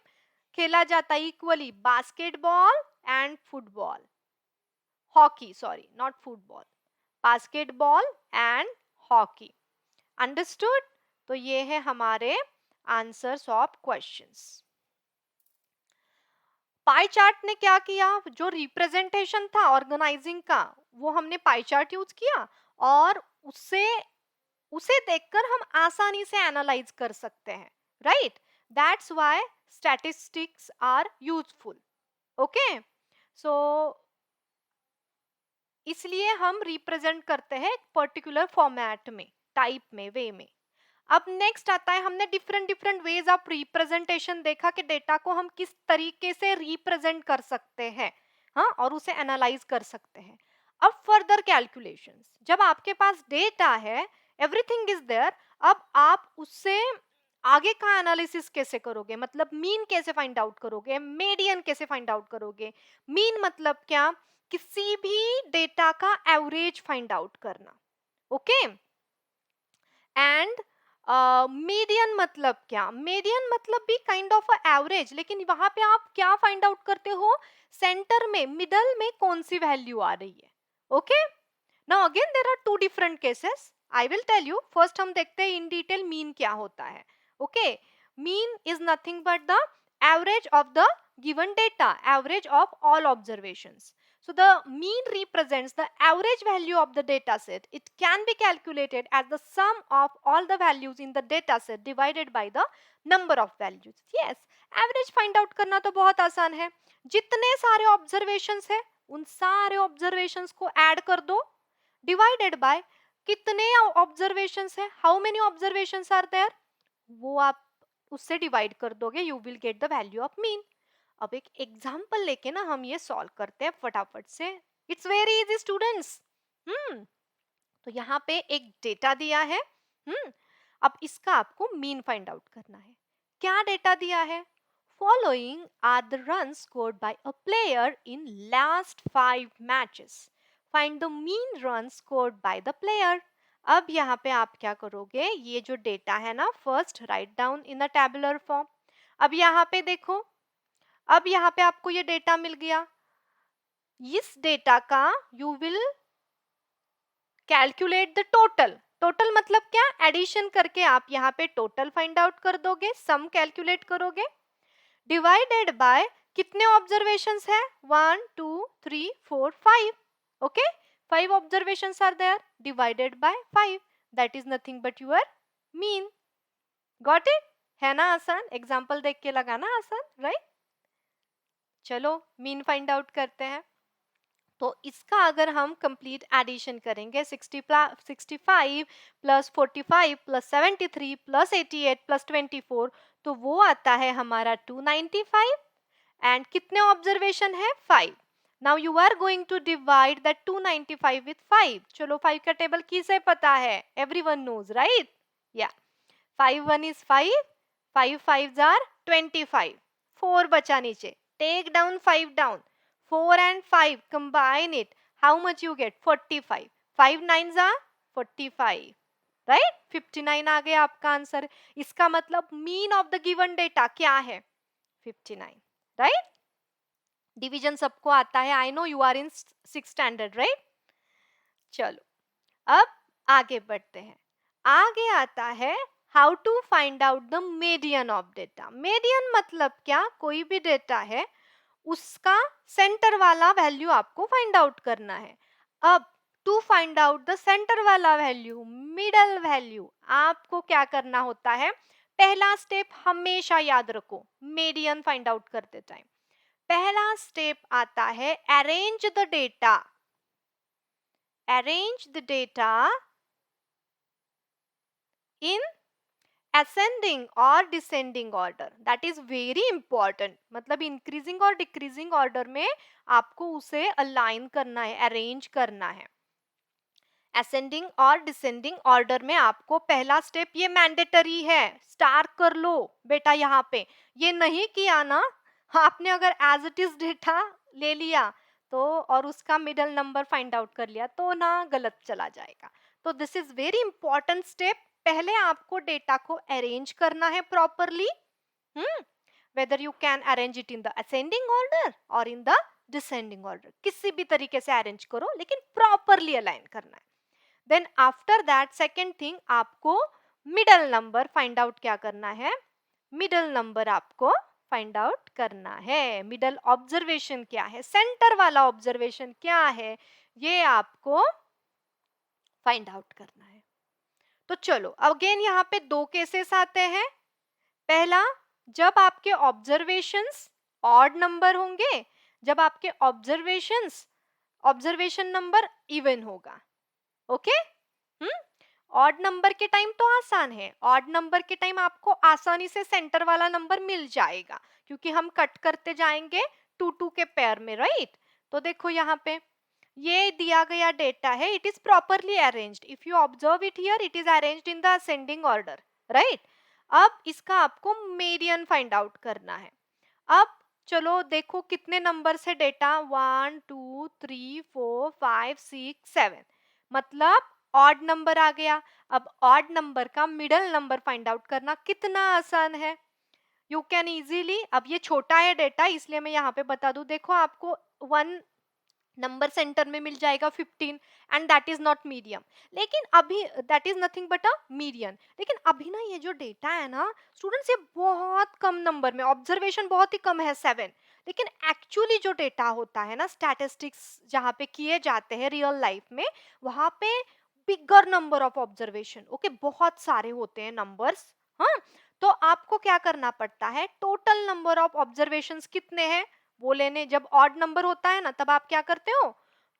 खेला जाता है equally? Basketball and football. Hockey, sorry, not football. Basketball and hockey. Understood? तो ये है हमारे answers of questions. Pie chart ने क्या किया? जो रिप्रेजेंटेशन था ऑर्गेनाइजिंग का, वो हमने पाई चार्ट यूज किया और उसे देखकर हम आसानी से एनालाइज कर सकते हैं, right? That's why statistics are useful. Okay, so इसलिए हम रिप्रेजेंट करते हैं एक पर्टिकुलर फॉर्मेट में, टाइप में, वे में. अब नेक्स्ट आता है, हमने different different ways of representation देखा कि डेटा को हम किस तरीके से रिप्रेजेंट कर सकते हैं, हाँ, और उसे एनालाइज कर सकते हैं. अब फर्दर कैलकुलेशंस. जब आपके पास डेटा है, एवरीथिंग इज देयर, अब आप उससे आगे का एनालिसिस कैसे करोगे? मतलब मीन कैसे फाइंड आउट करोगे? मीडियन कैसे फाइंड आउट करोगे? मीन मतलब क्या? किसी भी डेटा का एवरेज फाइंड आउट करना. ओके, एंड मीडियन मतलब क्या? मीडियन मतलब भी काइंड ऑफ एवरेज, लेकिन वहां पे आप क्या फाइंड आउट करते हो? सेंटर में, मिडल में कौन सी वैल्यू आ रही है. Okay, now again there are two different cases. I will tell you. First हम देखते हैं इन डिटेल मीन क्या होता है. Okay, mean is nothing but the average of the given data, average of all observations. So the mean represents the average value of the data set. It can be calculated as the sum of all the values in the data set divided by the number of values. Yes, average find out करना तो बहुत आसान है. जितने सारे observations है, उन सारे observations को add कर दो, divided by कितने observations है, how many observations are there, वो आप उससे divide कर दोगे, you will get the value of mean. अब एक एग्जाम्पल लेके ना हम ये सॉल्व करते हैं फटाफट से. It's very easy students. तो यहाँ पे एक डेटा दिया है. अब इसका आपको मीन फाइंड आउट करना है. क्या डेटा दिया है? Following are the run scored by a player in last 5 matches. Find the mean run scored by the player. अब यहाँ पे आप क्या करोगे? ये जो डेटा है ना, first write down in a tabular form. अब यहाँ पे देखो, अब यहाँ पे आपको ये डेटा मिल गया. इस डेटा का you will calculate the total. Total मतलब क्या? एडिशन करके आप यहाँ पे टोटल फाइंड आउट कर दोगे, सम कैलकुलेट करोगे, डिवाइडेड बाय कितने ऑब्जर्वेशंस है? 1 2 3 4 5. Okay, 5 observations are there, divided by 5. That is nothing but your mean. Got it? है ना आसान? एग्जाम्पल देख के लगाना आसान, राइट? चलो मीन फाइंड आउट करते हैं. तो इसका अगर हम कंप्लीट एडिशन करेंगे, 65 प्लस 45 प्लस 73 प्लस 88 प्लस 24, तो वो आता है हमारा 295. एंड कितने ऑब्जर्वेशन है? 5. Now you are going to divide that 295 with 5. चलो 5 का टेबल किसे पता है? Everyone knows, right? या 5 1 इज 5, 5 5 आर 25, 4 बचा नीचे. Take down 5 down. 4 and 5 combine it. How much you get? 45. 5 nines are 45. Right? 59 आ गया आपका आंसर. इसका मतलब mean of the given data क्या है? 59. राइट? डिवीजन सबको आता है. I know you are in 6th standard, right? चलो अब आगे बढ़ते हैं। आगे आता है how to find out the median of data. Median मतलब क्या, कोई भी डेटा है उसका सेंटर वाला वैल्यू आपको फाइंड आउट करना है। अब to find out the center वाला वैल्यू, मिडल वैल्यू, आपको क्या करना होता है, पहला स्टेप हमेशा याद रखो मीडियन फाइंड आउट करते टाइम। पहला स्टेप आता है arrange the data. Arrange the data in ascending और descending order, that is very important. मतलब इंक्रीजिंग और डिक्रीजिंग ऑर्डर में आपको उसे अलाइन करना है, अरेंज करना है। असेंडिंग और डिसेंडिंग ऑर्डर में आपको पहला स्टेप, ये मैंडेटरी है, स्टार कर लो बेटा यहाँ पे। ये नहीं किया ना आपने, अगर एज इट इज डेटा ले लिया तो और उसका मिडल नंबर फाइंड आउट कर लिया तो ना गलत चला जाएगा। तो this is very important step. पहले आपको डेटा को अरेंज करना है properly. Whether you can arrange it in the ascending order और इन द डिसेंडिंग ऑर्डर, किसी भी तरीके से अरेंज करो लेकिन प्रॉपरली अलाइन करना है। Then after that second thing, आपको मिडल नंबर फाइंड आउट क्या करना है, मिडल नंबर आपको फाइंड आउट करना है। मिडल ऑब्जर्वेशन क्या है, सेंटर वाला ऑब्जर्वेशन क्या है, ये आपको फाइंड आउट करना है। तो चलो अगेन यहाँ पे दो केसेस आते हैं। पहला, जब आपके ऑब्जर्वेशंस ऑड नंबर होंगे, जब आपके ऑब्जर्वेशन नंबर इवन होगा। ओके, ऑड नंबर के टाइम तो आसान है, ऑड नंबर के टाइम आपको आसानी से सेंटर वाला नंबर मिल जाएगा क्योंकि हम कट करते जाएंगे टू टू के पेयर में, राइट। तो देखो यहाँ पे ये दिया गया डेटा है, it is properly arranged. If you observe it here, it is arranged in the ascending order, right. अब इसका आपको मीडियन फाइंड आउट करना है। अब चलो देखो कितने नंबर से डेटा, 1 2 3 4 5 6 7, मतलब ऑड नंबर आ गया। अब ऑड नंबर का मिडल नंबर फाइंड आउट करना कितना आसान है, यू कैन इजीली। अब ये छोटा है डेटा इसलिए मैं यहाँ पे बता दूं, देखो आपको 1 नंबर सेंटर में मिल जाएगा 15 and that is not medium. लेकिन अभी that is nothing but a median. लेकिन अभी ना ये जो डेटा है ना स्टूडेंट्स, ये बहुत कम नंबर में, ऑब्जर्वेशन बहुत ही कम है 7, लेकिन एक्चुअली जो डेटा होता है ना, स्टैटिस्टिक्स जहाँ पे किए जाते हैं रियल लाइफ में, वहां पे bigger number of observation, okay, बहुत सारे होते हैं नंबर्स। हाँ, तो आपको क्या करना पड़ता है, टोटल नंबर ऑफ ऑब्जर्वेशंस कितने हैं वो लेने। जब ऑड नंबर होता है ना तब आप क्या करते हो,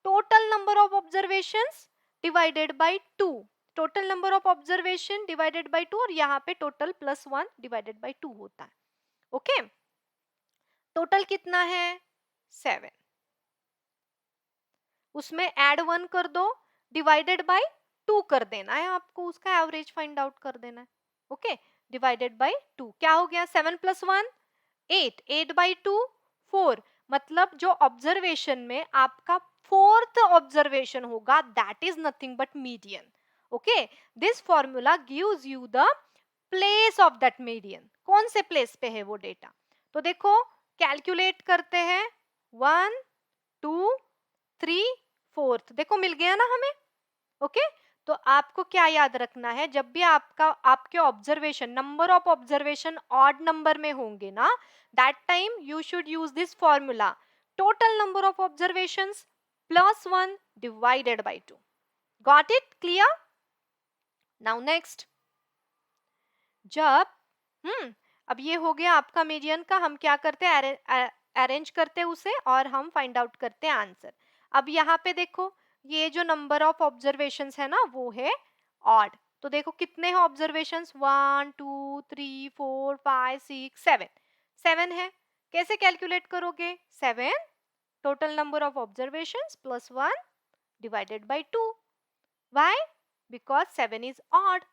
total number of observations divided by 2, total number of observation divided by 2, और यहाँ पे टोटल प्लस 1 डिवाइडेड बाय 2 होता है। ओके, टोटल कितना है 7, उसमें ऐड 1 कर दो, डिवाइडेड बाय 2 कर देना है आपको, उसका एवरेज फाइंड आउट कर देना है। ओके, डिवाइडेड बाय 2 क्या हो गया, 7 प्लस 1 8, 8 बाई 2 4, मतलब जो ऑब्जर्वेशन में आपका फोर्थ ऑब्जर्वेशन होगा that is nothing but median. Okay, this formula gives you the place of that median, कौन से प्लेस पे है वो डेटा। तो देखो कैलकुलेट करते हैं, 1 2 3 4, देखो मिल गया ना हमें। ओके, तो आपको क्या याद रखना है, जब भी आपके observation, number of observation odd number में होंगे ना, that time you should use this formula, total number of observations plus 1 divided by 2। Got it, clear. Now next, जब अब ये हो गया आपका मीडियन का, हम क्या करते हैं, अरेंज करते हैं उसे और हम फाइंड आउट करते हैं आंसर। अब यहाँ पे देखो ये जो नंबर ऑफ ऑब्जर्वेशंस है ना वो है ऑड। तो देखो कितने हैं ऑब्जर्वेशंस, 1 2 3 4 5 6 7, 7 है। कैसे कैलकुलेट करोगे, 7 total number of observations plus 1 divided by 2। Why, because 7 is odd.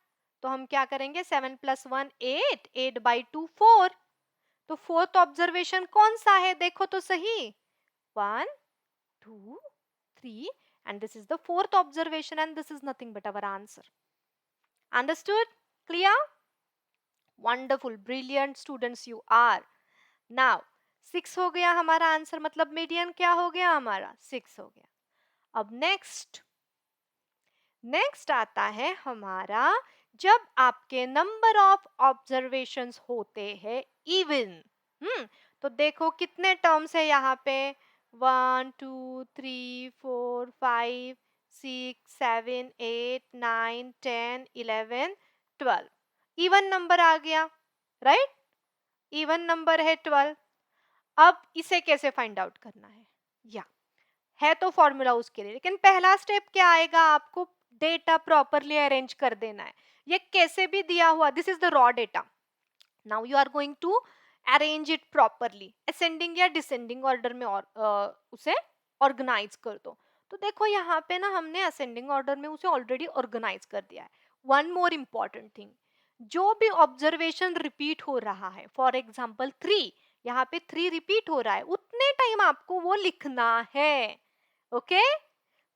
तो हम क्या करेंगे, 7 प्लस 1 8, 8 बाई 2 4। तो फोर्थ ऑब्जर्वेशन कौन सा है देखो तो सही, 1 2 3, and this is the fourth observation and this is nothing but our answer. Understood, clear, wonderful, brilliant students you are. Now 6 हो गया हमारा आंसर, मतलब मीडियन क्या हो गया हमारा 6 हो गया। अब नेक्स्ट नेक्स्ट आता है हमारा, जब आपके नंबर ऑफ ऑब्जर्वेशंस होते हैं इवन। तो देखो कितने टर्म्स है यहाँ पे, 1 2 3 4 5 6 7 8 9 10 11 12 इवन नंबर आ गया, राइट? इवन नंबर है 12। अब इसे कैसे फाइंड आउट करना या है तो फॉर्मूला उसके लिए, लेकिन पहला स्टेप क्या आएगा, आपको डेटा प्रॉपरली अरेंज कर देना है। ये कैसे भी दिया हुआ, this is the raw data, now you are going to arrange it properly, ascending या डिसेंडिंग ऑर्डर में, और उसे ऑर्गेनाइज कर दो। तो देखो यहाँ पे ना हमने असेंडिंग ऑर्डर में उसे ऑलरेडी ऑर्गेनाइज कर दिया है। वन मोर इम्पॉर्टेंट थिंग, जो भी ऑब्जर्वेशन रिपीट हो रहा है, फॉर एग्जाम्पल 3, यहाँ पे 3 रिपीट हो रहा है, उतने टाइम आपको वो लिखना है। ओके,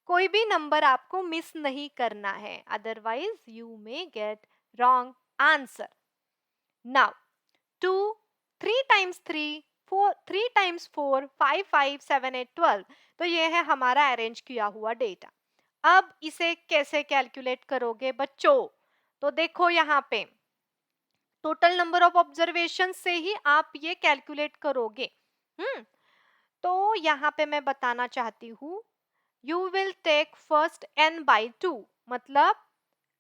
कोई भी नंबर आपको मिस नहीं करना है, otherwise you may get wrong answer. Now 2, 3 times 3, 4, 3 times 4, 5, 5, 7, 8, 12। तो ये है हमारा अरेंज किया हुआ डेटा। अब इसे कैसे कैलकुलेट करोगे बच्चों? तो देखो यहाँ पे टोटल नंबर ऑफ ऑब्जर्वेशन से ही आप ये कैलकुलेट करोगे। तो यहाँ पे मैं बताना चाहती हूँ, you will take first n by 2, मतलब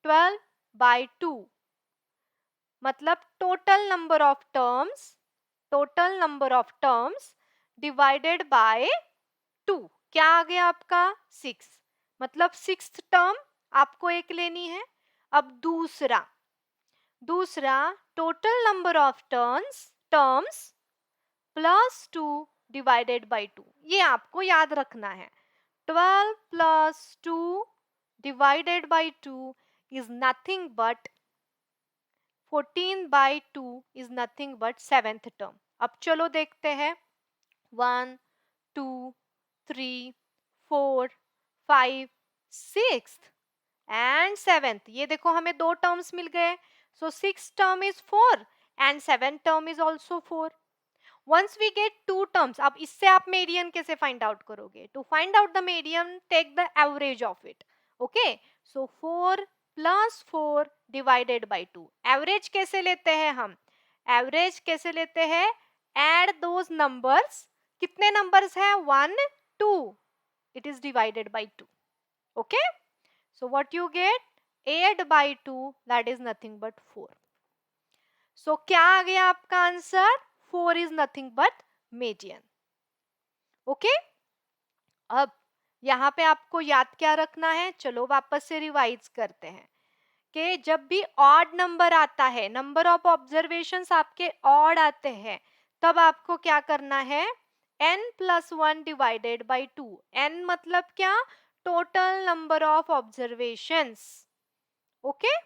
12 by 2, मतलब total number of terms divided by 2, क्या आ गया आपका 6, मतलब 6th टर्म आपको एक लेनी है। अब दूसरा total number of terms plus 2 divided by 2, ये आपको याद रखना है। 12 plus 2 divided by 2 is nothing but 14 by 2 is nothing but 7th term। अब चलो देखते हैं, 1 2 3 4 5 6 एंड 7th, ये देखो हमें दो टर्म्स मिल गए। सो 6 term is 4 and 7 term is also 4। once we get two terms, अब इससे आप मीडियन कैसे फाइंड आउट करोगे? To find out the median, take the average of it. Okay, so 4 plus 4 divided by 2, average कैसे लेते हैं हम? एवरेज कैसे लेते हैं? एड दोज नंबर्स, कितने नंबर्स हैं? 1 2, it is divided by 2। Okay, so what you get, 8 by 2, that is nothing but 4। So क्या आ गया आपका answer? 4 is nothing but median। Okay, अब यहाँ पे आपको याद क्या रखना है? चलो वापस से रिवाइज करते हैं कि जब भी ऑड नंबर आता है, नंबर ऑफ ऑब्जर्वेशंस आपके ऑड आते हैं, तब आपको क्या करना है? n plus 1 divided by 2। n मतलब क्या? Total number of observations. Okay,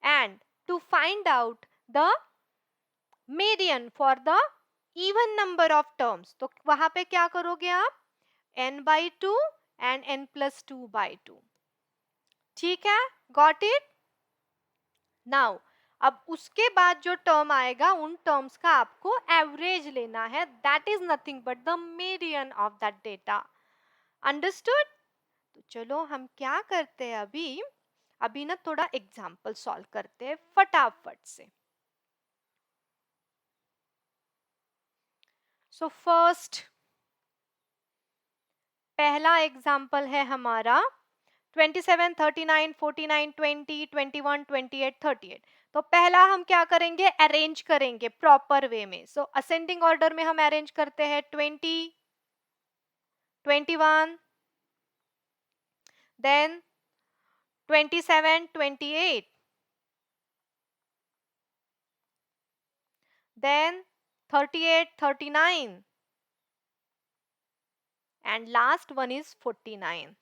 and to find out the median for the even number of terms, तो वहां पे क्या करोगे आप? n by 2 and n plus 2 by 2। ठीक है, गॉट इट? नाउ अब उसके बाद जो टर्म आएगा, उन टर्म्स का आपको एवरेज लेना है, that is nothing but the median of that data. Understood? तो चलो हम क्या करते हैं अभी ना थोड़ा एग्जाम्पल सॉल्व करते हैं फटाफट से। सो फर्स्ट पहला एग्जाम्पल है हमारा 27 39 49 20 21 28 38। तो पहला हम क्या करेंगे? अरेंज करेंगे प्रॉपर वे में। सो असेंडिंग ऑर्डर में हम अरेंज करते हैं 20 21, then 27 28, then 38 39 and last one is 49।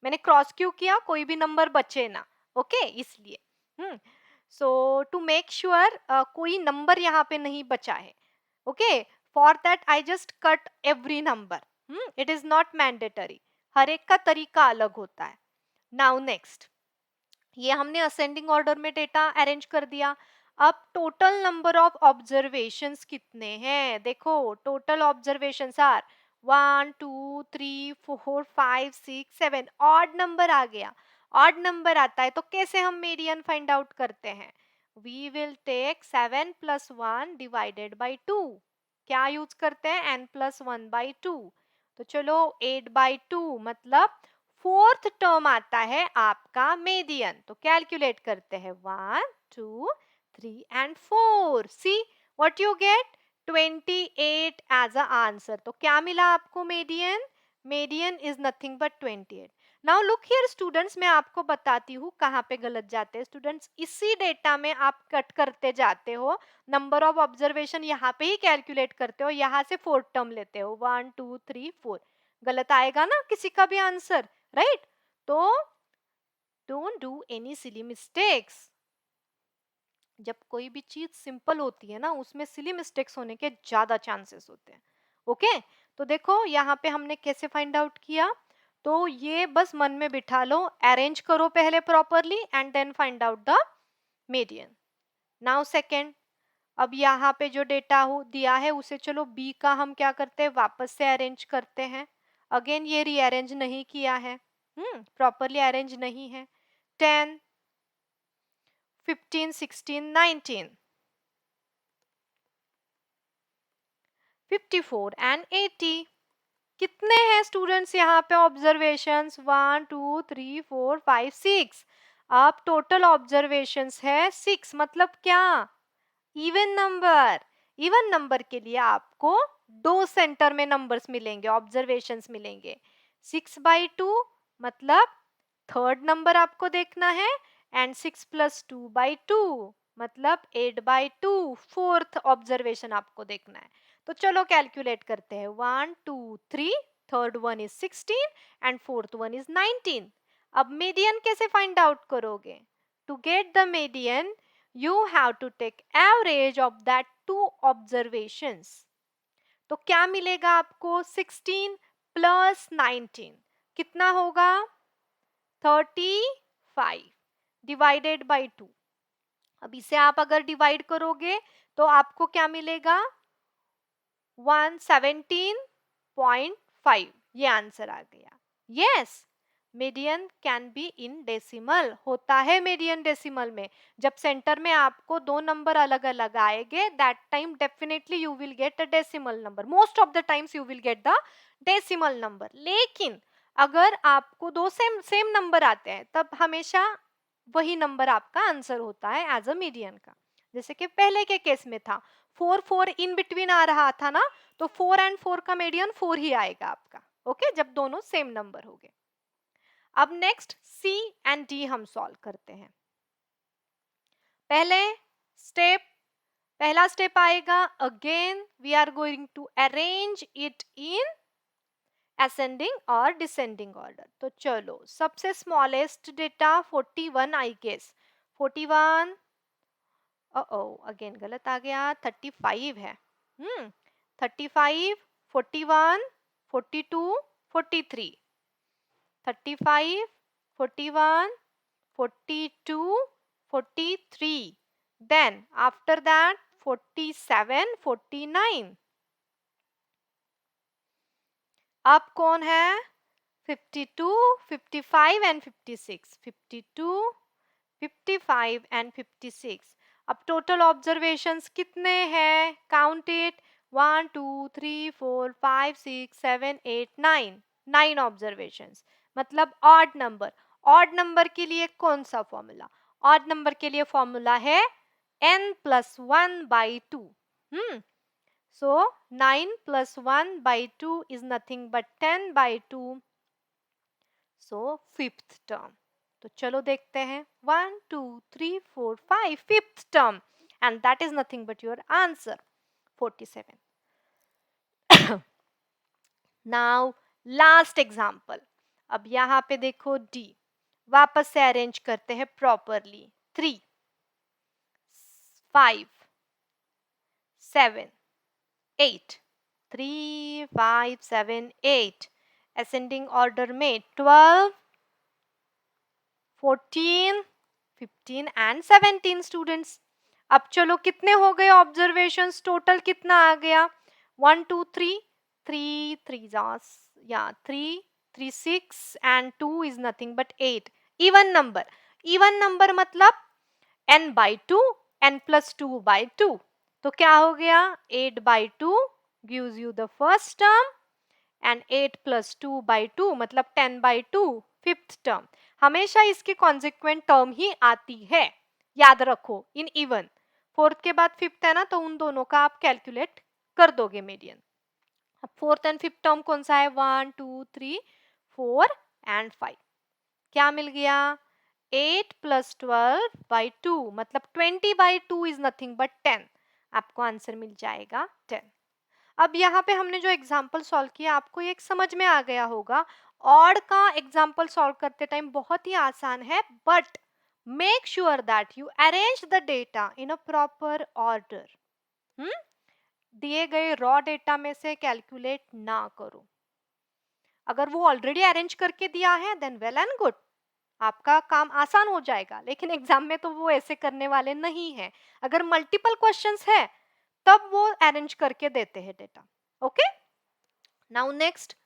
मैंने क्रॉस क्यों किया? कोई भी नंबर बचे ना, ओके, इसलिए। सो टू मेक श्योर कोई नंबर यहाँ पे नहीं बचा है, okay, for that I just cut every number. It is not mandatory, हर एक का तरीका अलग होता है। नाउ नेक्स्ट, ये हमने असेंडिंग ऑर्डर में डेटा अरेंज कर दिया। अब टोटल नंबर ऑफ ऑब्जर्वेशंस कितने हैं? देखो total observations are 1 2 3 4 5 6 7, odd number आ गया। ऑड नंबर आता है तो कैसे हम मीडियन फाइंड आउट करते हैं? We will take 7 plus 1 divided by 2। क्या यूज करते हैं? n plus 1 by 2। तो चलो 8 बाई 2 मतलब फोर्थ टर्म आता है आपका मीडियन। तो कैलकुलेट करते हैं 1 2 3 and 4। See what you get? 28 as a answer. तो क्या मिला आपको median? Median is nothing but 28। Now look here students, मैं आपको बताती हूँ कहाँ पे गलत जाते हैं स्टूडेंट्स। इसी डेटा में आप कट करते जाते हो, नंबर ऑफ ऑब्जर्वेशन यहाँ पे ही कैलकुलेट करते हो, यहाँ से फोर्थ टर्म लेते हो 1 2 3 4। गलत आएगा ना किसी का भी आंसर, राइट? तो don't do any silly mistakes. जब कोई भी चीज सिंपल होती है ना, उसमें सिली मिस्टेक्स होने के ज्यादा चांसेस होते हैं। ओके, तो देखो यहाँ पे हमने कैसे फाइंड आउट किया। तो ये बस मन में बिठा लो, अरेंज करो पहले properly and then find out the median. Now second, अब यहाँ पे जो डेटा हो दिया है उसे चलो बी का हम क्या करते हैं, वापस से अरेंज करते हैं। अगेन ये रीअरेंज नहीं किया है, प्रॉपरली अरेंज नहीं है। 10 15 16 19 54 एंड 80। कितने हैं स्टूडेंट्स यहाँ पे ऑब्जर्वेशंस? 1 2 3 4 5 6। अब टोटल ऑब्जर्वेशंस है 6, मतलब क्या? Even number. इवन नंबर के लिए आपको दो सेंटर में नंबर्स मिलेंगे, ऑब्जर्वेशंस मिलेंगे। 6 बाई 2 मतलब थर्ड नंबर आपको देखना है, एंड 6 प्लस 2 बाई 2 मतलब 8 बाई 2 फोर्थ ऑब्जर्वेशन आपको देखना है। तो चलो कैलकुलेट करते हैं। 1 2 3, third one is 16 and fourth one is 19। अब मीडियन कैसे फाइंड आउट करोगे? To get the median you have to take average of that two observations। तो क्या मिलेगा आपको? 16 प्लस 19 कितना होगा? 35 डिवाइडेड बाई 2। अब इसे आप अगर डिवाइड करोगे तो आपको क्या मिलेगा? 117.5। ये आंसर आ गया। Yes, median can be in decimal, होता है मीडियन डेसिमल में। जब सेंटर में आपको दो नंबर अलग अलग आएंगे, that time definitely you will get a decimal number. Most of the times you will get the decimal number. लेकिन अगर आपको दो सेम सेम नंबर आते हैं तब हमेशा वही नंबर आपका आंसर होता है एज अ मीडियन का। जैसे कि पहले के केस में था, 4 4 इन बिटवीन आ रहा था ना, तो 4 एंड 4 का मीडियन 4 ही आएगा आपका। ओके, जब दोनों सेम नंबर हो गए। अब नेक्स्ट सी एंड डी हम सॉल्व करते हैं। पहले स्टेप, पहला स्टेप आएगा, again we are going to arrange it in ascending और डिसेंडिंग ऑर्डर। तो चलो सबसे smallest data 41 I guess. 41, again गलत आ गया, 35 है। 35 41 42 43। 35 41 42 43, then after that 47 49। अब कौन है? 52 55 एंड 56। 52 55 एंड 56। अब टोटल ऑब्जर्वेशंस कितने हैं? Count it. 1 2 3 4 5 6 7 8 9। 9 ऑब्जर्वेशंस, मतलब ऑड नंबर। ऑड नंबर के लिए कौन सा फॉर्मूला? ऑड नंबर के लिए फॉर्मूला है n plus 1 by 2। So 9 plus 1 by 2 is nothing but 10 by 2। So fifth term. तो चलो देखते हैं, 1 2 3 4 5, fifth term, and that is nothing but your answer 47। Now last example. अब यहाँ पे देखो डी, वापस से अरेंज करते हैं प्रॉपरली। 3 5 7 8, 3 5 7 8। असेंडिंग ऑर्डर में 12 14 15 एंड 17 स्टूडेंट्स। अब चलो कितने हो गए ऑब्जर्वेशंस? टोटल कितना आ गया? 1 2 3 3 3 या 3 3 6 and 2 is nothing but 8। Even number मतलब n/2, n+2/2। तो क्या हो गया, 8/2 gives you the first term and 8+2/2 मतलब 10/2 फिफ्थ टर्म। हमेशा इसके कॉन्सिक्वेंट टर्म ही आती है, याद रखो इन इवन। फोर्थ के बाद फिफ्थ है ना, तो उन दोनों का आप कैलकुलेट कर दोगे मीडियन। अब फोर्थ एंड फिफ्थ टर्म कौन सा है, 1 2 3 4 एंड 5। क्या मिल गया, 8+12/2 मतलब 20/2 इज नथिंग बट 10। आपको आंसर मिल जाएगा 10। अब यहाँ पे हमने जो एग्जाम्पल सॉल्व किया, आपको ये समझ में आ गया होगा। ऑड का एग्जाम्पल सॉल्व करते टाइम बहुत ही आसान है, but make sure that you arrange the data in a proper order. दिए गए रॉ डेटा में से कैलकुलेट ना करो। अगर वो ऑलरेडी अरेंज करके दिया है देन वेल एंड गुड, आपका काम आसान हो जाएगा। लेकिन एग्जाम में तो वो ऐसे करने वाले नहीं है। अगर मल्टीपल क्वेश्चंस है तब वो अरेंज करके देते हैं डेटा। ओके, नाउ नेक्स्ट,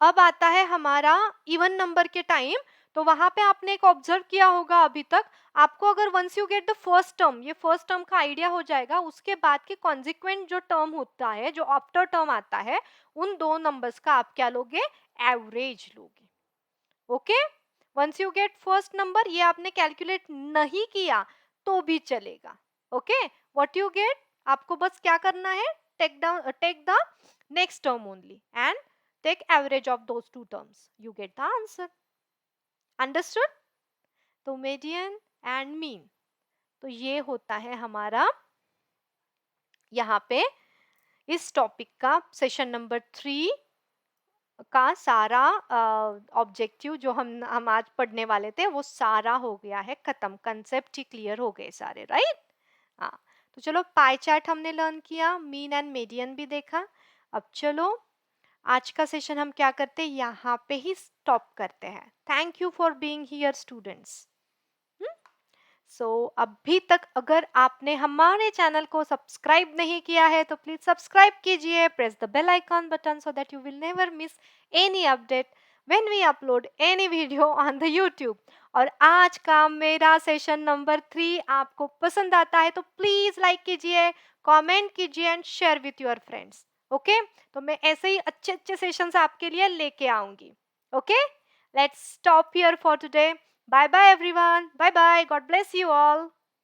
अब आता है हमारा इवन नंबर के टाइम। तो वहां पे आपने एक ऑब्जर्व किया होगा अभी तक, आपको अगर once you get the first term, ये फर्स्ट टर्म का आइडिया हो जाएगा, उसके बाद के कॉन्सिक्वेंट जो टर्म होता है, जो आफ्टर टर्म आता है, उन दो नंबर्स का आप क्या लोगे, एवरेज लोगे। Okay, once you get first number, ये आपने कैलकुलेट नहीं किया तो भी चलेगा। ओके, व्हाट यू गेट, आपको बस क्या करना है, take the next term only and take average of those two terms, you get the answer. Understood? तो median and mean, तो ये होता है हमारा यहाँ पे इस टॉपिक का सेशन नंबर 3 का सारा ऑब्जेक्टिव जो हम आज पढ़ने वाले थे वो सारा हो गया है खत्म। कंसेप्ट ही क्लियर हो गए सारे, राइट? हाँ, तो चलो पाई चार्ट हमने लर्न किया, मीन एंड मीडियन भी देखा। अब चलो आज का सेशन हम क्या करते हैं, यहाँ पे ही स्टॉप करते हैं। Thank you for being here students. So अभी तक अगर आपने हमारे चैनल को सब्सक्राइब नहीं किया है तो प्लीज सब्सक्राइब कीजिए, press the bell icon button so that you will never miss any update when we upload any video on the YouTube. और आज का मेरा सेशन नंबर 3 आपको पसंद आता है तो प्लीज लाइक कीजिए, कमेंट कीजिए and share with your friends. Okay, तो मैं ऐसे ही अच्छे अच्छे सेशंस आपके लिए लेके आऊंगी। Okay, let's stop here for today. Bye bye everyone. Bye bye. God bless you all.